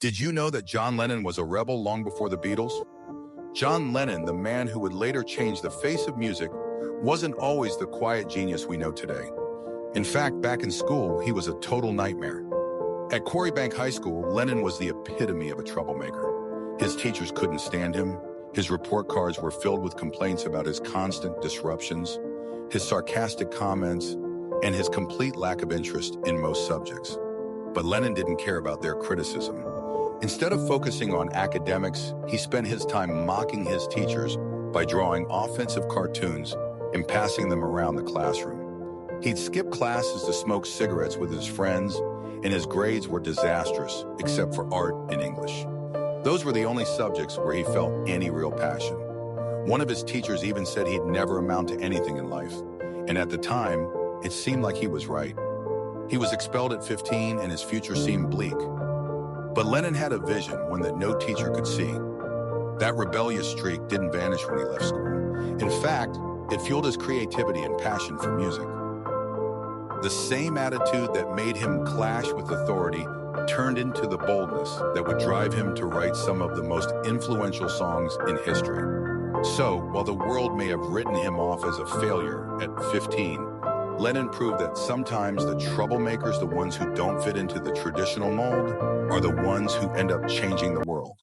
Did you know that John Lennon was a rebel long before the Beatles? John Lennon, the man who would later change the face of music, wasn't always the quiet genius we know today. In fact, back in school, he was a total nightmare. At Quarrybank High School, Lennon was the epitome of a troublemaker. His teachers couldn't stand him. His report cards were filled with complaints about his constant disruptions, his sarcastic comments, and his complete lack of interest in most subjects. But Lennon didn't care about their criticism. Instead of focusing on academics, he spent his time mocking his teachers by drawing offensive cartoons and passing them around the classroom. He'd skip classes to smoke cigarettes with his friends, and his grades were disastrous, except for art and English. Those were the only subjects where he felt any real passion. One of his teachers even said he'd never amount to anything in life, and at the time, it seemed like he was right. He was expelled at 15 and his future seemed bleak. But Lennon had a vision, one that no teacher could see. That rebellious streak didn't vanish when he left school. In fact, it fueled his creativity and passion for music. The same attitude that made him clash with authority turned into the boldness that would drive him to write some of the most influential songs in history. So, while the world may have written him off as a failure at 15, Lennon proved that sometimes the troublemakers, the ones who don't fit into the traditional mold, are the ones who end up changing the world.